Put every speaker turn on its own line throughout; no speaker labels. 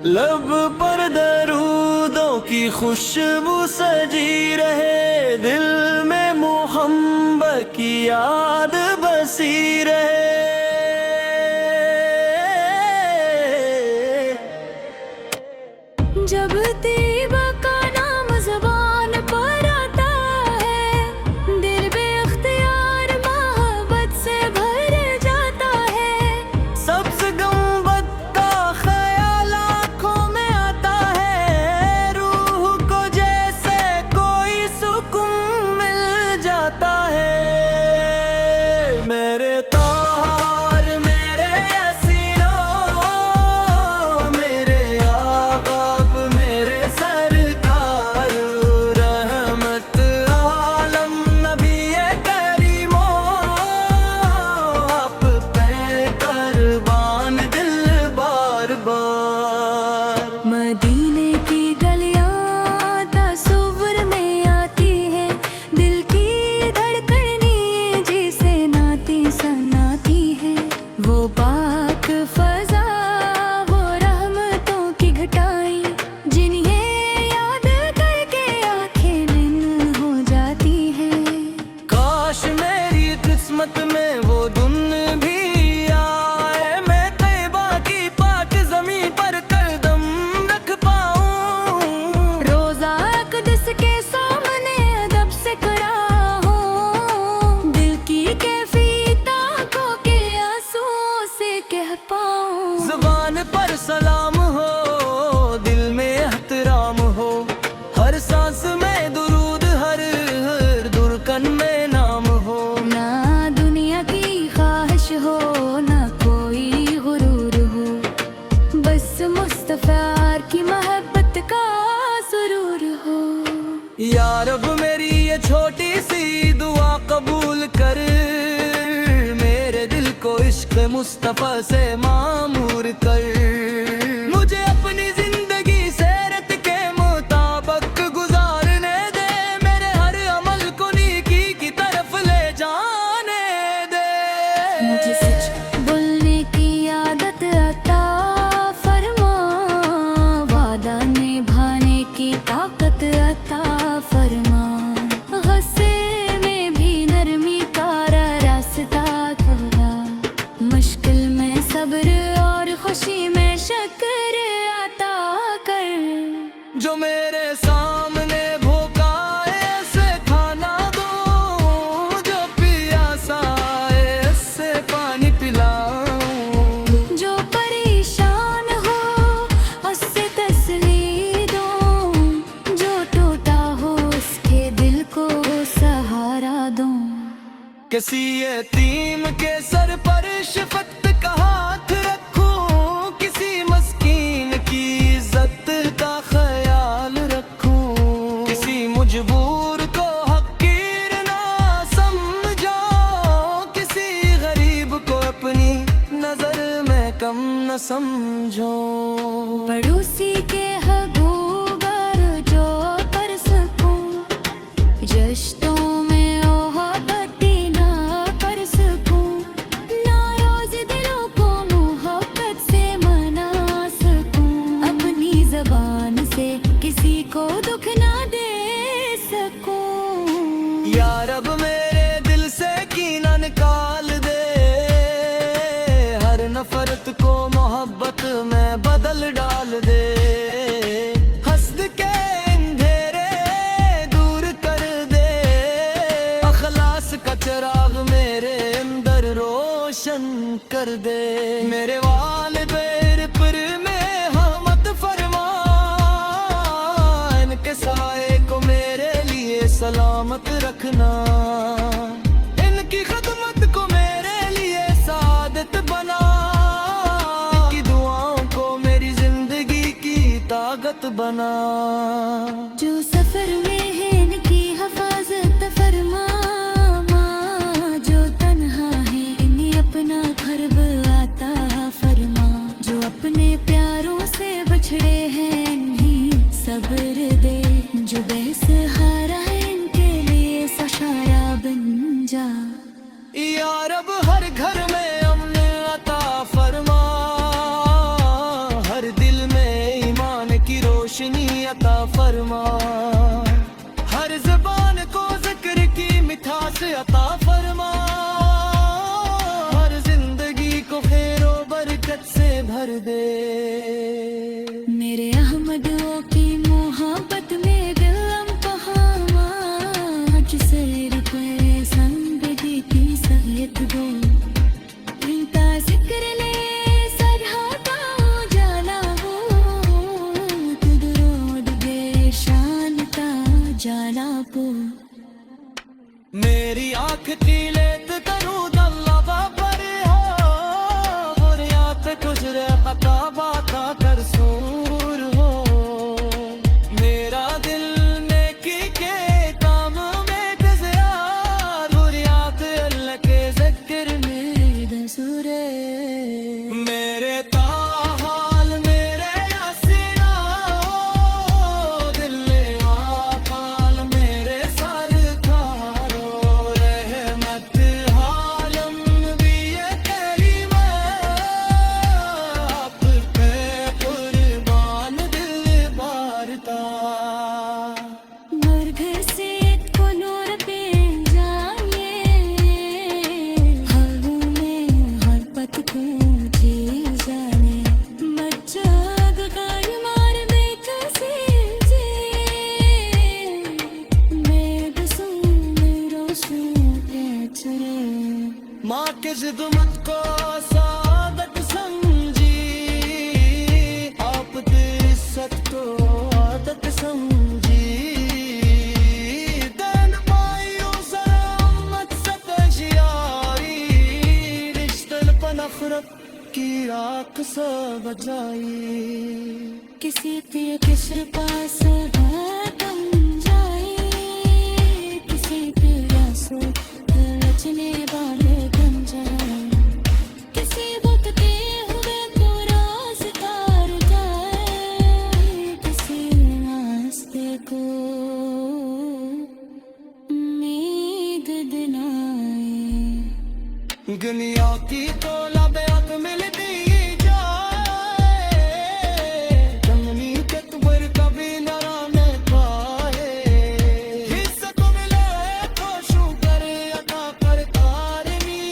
लब पर दरूदों की खुशबू सजी रहे, दिल में मोहब्बत की याद बसी रहे।
जब तैयबा का नाम ज़बान पर आता है, दिल बेख्तियार मोहब्बत से भर जाता है।
सब्ज़ गुंबद का ख्याल आँखों में आता है, रूह को जैसे कोई सुकून मिल जाता है। मेरे तार मेरे यासीनो, मेरे आक़ाब मेरे सरकार, रहमत आलम नबी करीमो, आप पे कुर्बान दिल बार बार।
मदीने की गलियां तस्वुर में आती है, दिल की धड़कनें जिसे नाती सनाती है। वो पाक फजा, वो रहमतों की घटाई, जिन्हें याद करके आंखें नम हो जाती है।
काश मेरी किस्मत में वो दिन भी आए, मैं तैयबा की पाक ज़मीं पर कदम रख पाऊं।
रोज़ा अक़दस के सामने अदब से खड़ा हूँ, दिल की कैफियत आँखों के आंसुओं से कह पाऊँ।
ज़ुबान पर सलाम हो, दिल में एहतराम हो, हर सांस में दुरूद, हर धड़कन में नाम हो।
ना दुनिया की ख्वाहिश हो, ना कोई गुरूर हो, बस मुस्तफ़ा की मोहब्बत का सुरूर हो।
या रब मेरी ये छोटी सी दुआ कबूल कर, मेरे दिल को इश्क मुस्तफ़ा से मामूर कर। मुझे अपनी जिंदगी सेरत के मुताबिक गुजारने दे, मेरे हर अमल को नेकी की तरफ ले जाने दे।
मुझे सच बोलने की आदत अता फरमा, वादा निभाने की ताकत अता फरमा। गुस्से में भी नरमी का रास्ता खोला, मुश्किल में सब्र और खुशी में शक्र अता कर।
जो मेरे सामने भूखा है ऐसे खाना दो, जो प्यासा है ऐसे पानी पिलाओ।
जो परेशान हो उससे तसल्ली दो, जो टूटा हो उसके दिल को सहारा दो।
किसी यतीम के सर पर शफकत का हाथ रखूं, किसी मस्कीन की इज्जत का ख्याल रखूं, किसी मजबूर को हकीर ना समझो, किसी गरीब को अपनी नजर में कम न समझो।
पड़ोसी के हकूक़ जो कर सकूं, रिश्तों में मोहब्बती ना कर सकूं, नाराज़ दिलों को मोहब्बत से मना सकूं, अपनी ज़बान से किसी को दुख ना दे सकूं।
या रब मेरे दिल से कीना निकाल दे, हर नफरत को मोहब्बत में बदल डाल दे। हस्द के अंधेरे दूर कर दे, अखलास का चिराग मेरे अंदर रोशन कर दे। मेरे वालिदैन पर मेहमत फरमा, इनके साए को मेरे लिए सलामत रखना, इनकी खदमत को मेरे लिए सादत बना, इनकी दुआओं को मेरी जिंदगी की ताकत बना।
जो सफर में है इनकी हिफाजत फरमा, जो तन्हा है इन्हें अपना घर आता फरमा, जो अपने प्यारों से बछड़े हैं इन्हें सब्र दे, जो बेसहारा है इनके लिए सहारा बन जा।
या रब हर घर में अमन अता फरमा, हर दिल में भर दे।
मेरे अहमदों की मोहब्बत में दिलम कहावा सैर पे संग की सहित दो इनका जिक्र ले सरहाता जाना हो तुदरोद बेशानता जाना पो
मेरी आँख की लेत करूँ दल्ला पर हो बुरियात गुजरे खता बाता कर सूर हो। मेरा दिल नेकी के काम में गुज़ार बुरियात अल्लाह के ज़िक्र में
दसूरे
मेरे ताहाल मेरे यासीना ओ दिल आकाल मेरे सरकारो रहमत हालम भी ये तेरी आप पे कुर्बान दिल बारता।
मर्ग से को नूर पे जाए हवा में हर पथ को जी जाने मचाग गाय मार बैठा से जे मैं बसूं मेरा सूटे चले
माँ के ज़िदमत को सादत समझी आप इज्जत को आदत समझी दिन पाइयों सलामत सतजियारी रिश्तन पर नफरत की आँख सा बजाई।
किसी पे किसर पास बम जाए किसी पे आंसू रचने वाले बन जाए किसी वक्त के हुए तो राज तार जाए किसी रास्ते को उम्मीद दिलाए।
दुनिया की तो लबयात मिलती जाए जंगली के तुबर कभी नराने पाए हिस्सा तो मिले तो शुक्र अदा करता रही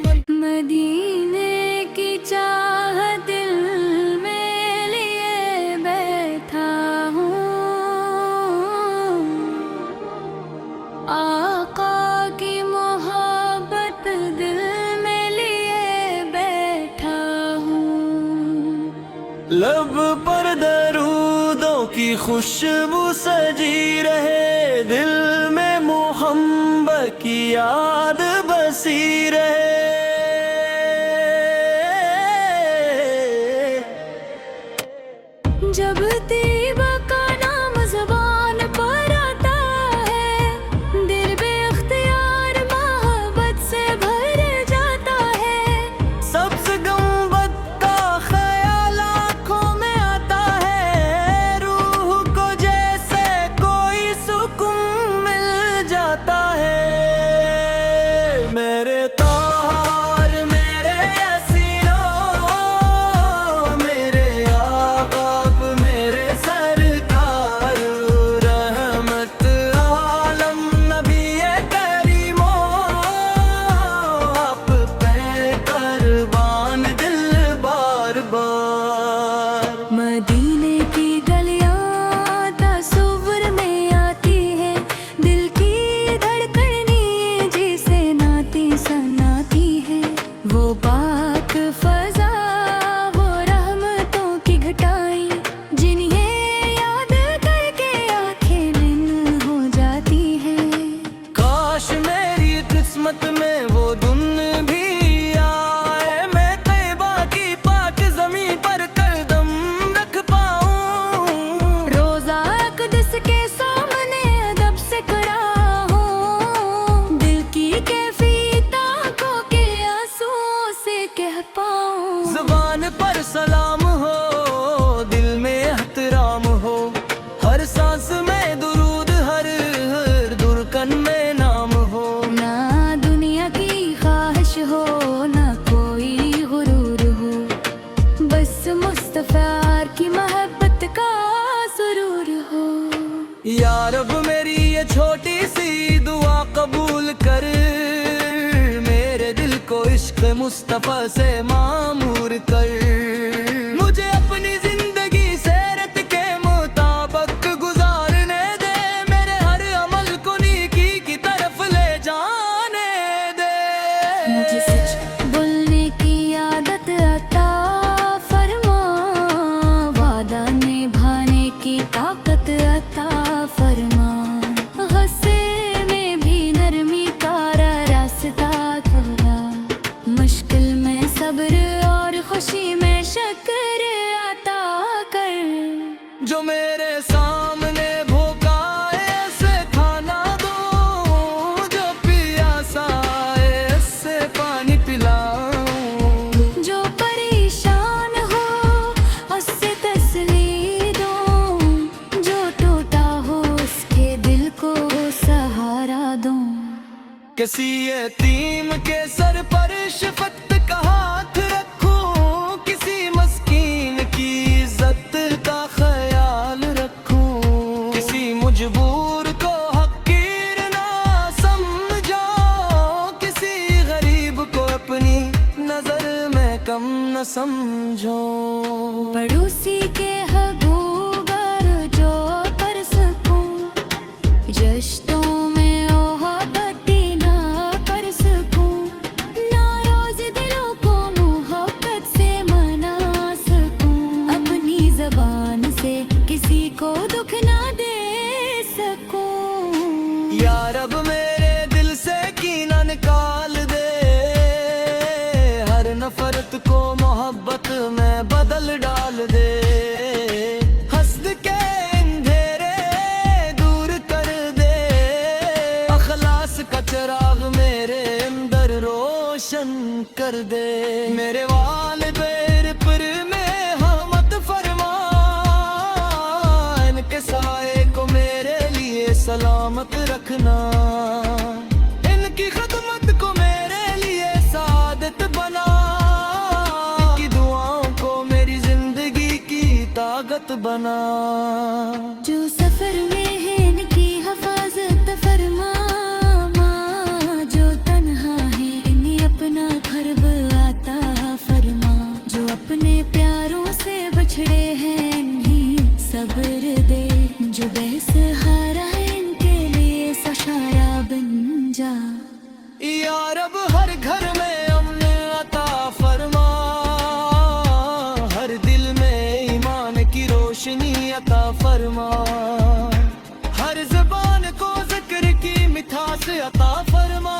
मन।
मदीने की चाह दिल में लिए बैठा हूँ आका की मोहब्बत दिल में लिए बैठा हूँ।
लब पर दरूदों की खुशबू सजी रहे दिल में मोहब्बत की याद बसी रहे।
जब तैयबा का नाम ज़बान पर आता है दिल बेख्तियार मोहब्बत से भर जाता है।
सब्ज़ गुंबद का ख्याल आँखों में आता है रूह को जैसे कोई सुकून मिल जाता है। मेरे तार मेरे यासीनो मेरे आकाब मेरे सरकार रहमत आलम नबी करीमो आप पे कुर्बान दिल बार बार।
मदीने की गलियां तस्वुर में आती है दिल की धड़कनी जिसे नाती सनाती है वो पाक फजा वो रहमतों की घटाई जिन्हें याद करके आंखें निन हो जाती है।
काश मेरी किस्मत में वो दिन भी आए मैं तैयबा की पाक ज़मीं पर कदम रख पाऊं।
रोज़ा अक़दस के सामने अदब से खड़ा हूँ दिल की कैफियत आँखों के आंसुओं से कह पाऊँ।
ज़ुबान पर सलाम हो दिल में एहतराम हो हर सांस में दुरूद हर दुर्कन में नाम हो।
ना दुनिया की ख्वाहिश हो ना कोई गुरूर हो बस मुस्तफ़ा की मोहब्बत का सुरूर हो।
या रब मेरी ये छोटी सी दुआ कबूल कर मेरे दिल को इश्क मुस्तफा से मामूर कर। मुझे अपनी जिंदगी सीरत के मुताबिक गुजारने दे, मेरे हर अमल को नेकी की तरफ ले जाने दे।
मुझे सच बोलने की आदत अता फरमा, वादा निभाने की ताकत अता फरमा। गुस्से में भी नरमी का रास्ता खुला, मुश्किल में सब्र और खुशी में शक्र अता कर।
जो मेरे सामने भूखा है उसे खाना दो, जो प्यासा है उससे पानी पिलाओ।
जो परेशान हो उससे तसल्ली दो, जो टूटा हो उसके दिल को सहारा दो।
किसी यतीम के सर पर शफकत का हाथ रखूं, किसी मस्कीन की इज्जत का ख्याल रखूं। किसी मजबूर को हकीर ना समझो, किसी गरीब को अपनी नजर में कम न समझो।
पड़ोसी के हकूक़ जो कर सकूं, रिश्तों में मोहब्बती ना कर सकूं, नाराज़ दिलों को मोहब्बत से मना सकूं, अपनी ज़बान से किसी को दुख ना दे सकूं।
या रब मेरे दिल से कीना निकाल दे, हर नफरत को मोहब्बत में बदल डाल दे। हस्द के अंधेरे दूर कर दे, अखलास का चिराग मेरे अंदर रोशन कर दे। मेरे वालिदैन पर में रहमत फरमा, इनके साए को मेरे लिए सलामत रखना। इनकी खिदमत को मेरे लिए सादत बना, इनकी दुआओं को मेरी जिंदगी की ताकत बना।
जो सफर में है इनकी हिफाजत फरमा, जो तन्हा है इन्हें अपना घर आता फरमा। जो अपने प्यारों से बछड़े हैं इन्हें सब्र दे, जो बेसहारा है इनके लिए सहारा बन जा।
या रब हर घर में अमन अता फरमा, हर दिल में ईमान की रोशनी अता फरमा। हर ज़बान को ज़िक्र की मिठास अता फरमा,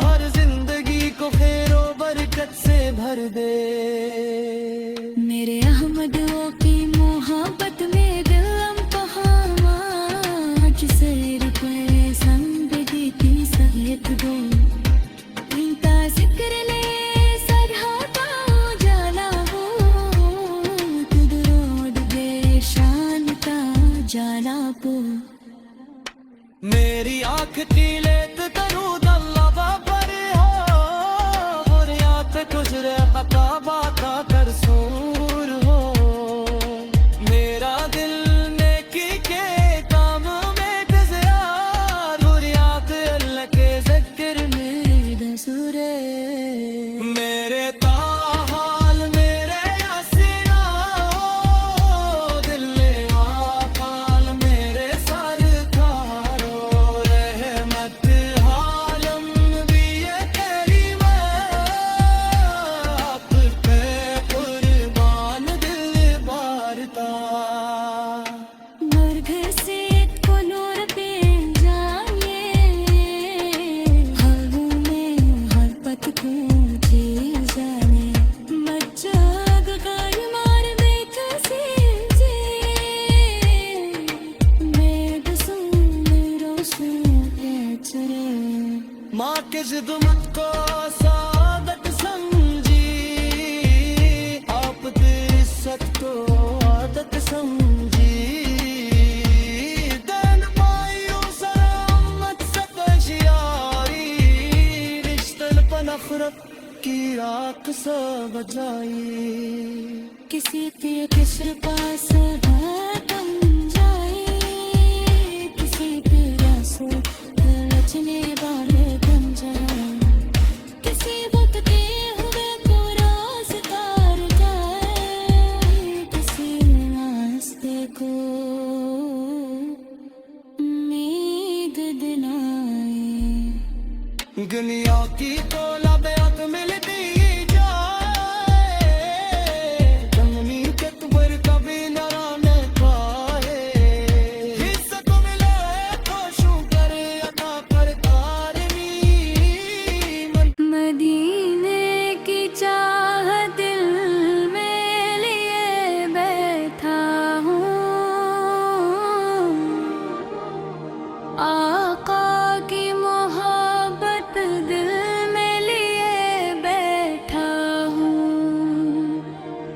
हर जिंदगी को खैरो बरकत से भर दे।
मेरे अहमदों की मोहब्बत में दिलम पहामा, जिसे रुपए संग देती सहियत दो। इनका जिक्र ले सरहाता जाला हो, तुदरोद बेशान का जाला पो।
मेरी आँख की लेत दरूद अल्लाह बाबर हो, बुरियात गुजरे खता बाता कर सूर हो। मेरा दिल नेकी के काम में गुज़ार, बुरियात अल्लाह के ज़िक्र में दसूरे। मेरे ताहाल मेरे यासिना, दिल आकाल मेरे सरकारो। रहमत हालम भी ये तेरी आप पे कुर्बान दिल बारता।
मर्ग से को नूर पे जाए, हलू में हर पत को झील जाने। मजाग कर मार देख से जे, मैं दसूं मेरो सू चरे।
माँ के खिदमत को सादत समझी, आप इज्जत को आदत समझी। दिन मायूं सलामत सकशियारी, रिश्तन पर नफरत की राख सा बजाई।
किसी के किस्र पास भातम जाए, किसी पे रासो लचने वाले बन जाए। किसी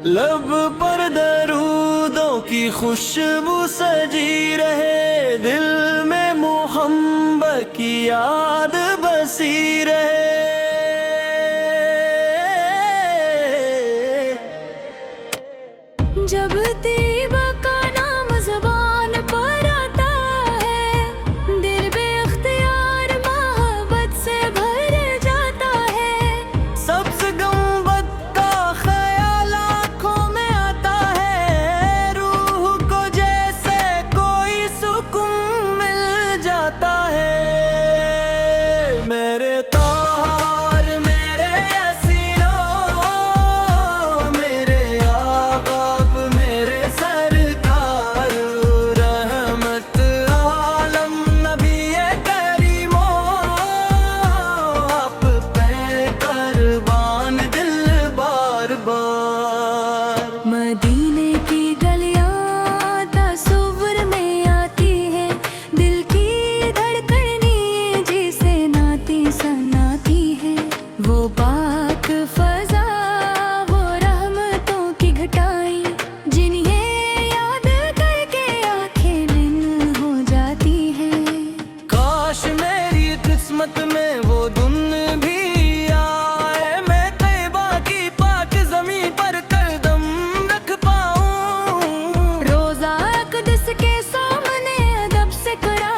लब पर दरूदों की खुशबू सजी रहे, दिल में मोहब्बत की याद बसी रहे।
जब तैयबा का नाम ज़बान पर आता है, दिल बेख्तियार मोहब्बत से भर जाता है।
सब्ज़ गुंबद का ख़याल आँखों में आता है, रूह को जैसे कोई सुकून मिल जाता है। मेरे तार मेरे हसीनों, मेरे आबाब मेरे सरकार, रहमत आलम नबी करीमो, आप पे कुर्बान दिल बार बार।
मदीने की गलियां तस्वुर में आती है, दिल की धड़कनें जिसे नाती सनाती है। वो पाक फजा, वो रहमतों की घटाई, जिन्हें याद करके आंखें निम हो जाती है।
काश मेरी किस्मत में वो दिन भी आए, मैं तैयबा की पाक ज़मीं पर कदम रख पाऊं।
रोज़ा अक़दस के सामने अदब से खड़ा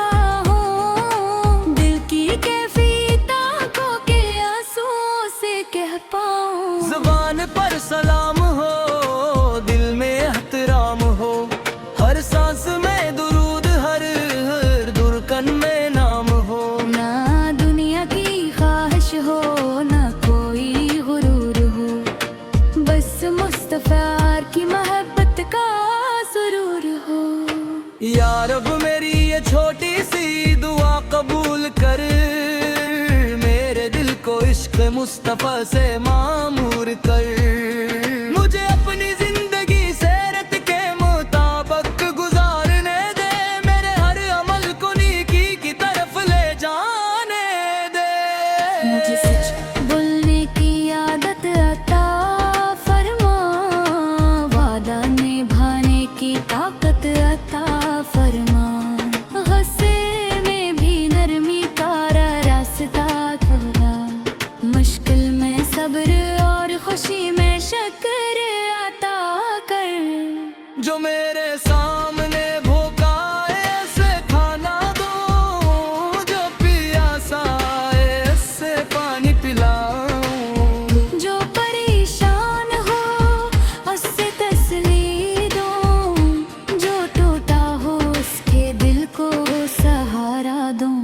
हूँ, दिल की कैफियत आँखों के आंसुओं से कह पाऊँ।
ज़ुबान पर सलाम हो, दिल में एहतराम हो, हर सांस में दुरूद, हर धड़कन में नाम हो।
ना दुनिया की ख्वाहिश हो, ना कोई गुरूर हो, बस मुस्तफ़ा की मोहब्बत का सुरूर हो।
या रब मेरी ये छोटी सी दुआ कबूल कर, मेरे दिल को इश्क मुस्तफ़ा से मामूर कर। मुझे अपनी जिंदगी सीरत के मुताबिक गुजारने दे, मेरे हर अमल को नेकी की तरफ ले जाने दे।
मुझे सच बोलने की आदत अता फरमा, वादा निभाने की ताकत अता फरमा। गुस्से में भी नरमी का रास्ता खुला, मुश्किल में सब्र और खुशी में शक्र अता कर।
जो मेरे सामने भूखा है ऐसे खाना दो, जो प्यासा है ऐसे पानी पिलाऊं।
जो परेशान हो उससे तसल्ली दो, जो टूटा हो उसके दिल को सहारा दूं।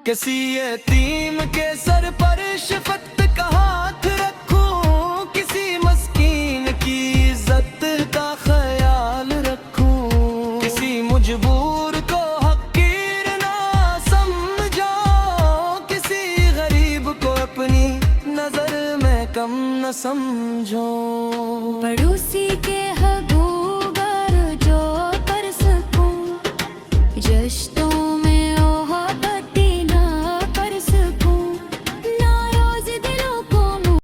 किसी यतीम के सर पर शफकत का हाथ रखूं, किसी मस्कीन की इज्जत का ख्याल रखूं, किसी मजबूर को हकीर ना समझो, किसी गरीब को अपनी नजर में कम न समझो।
पड़ोसी के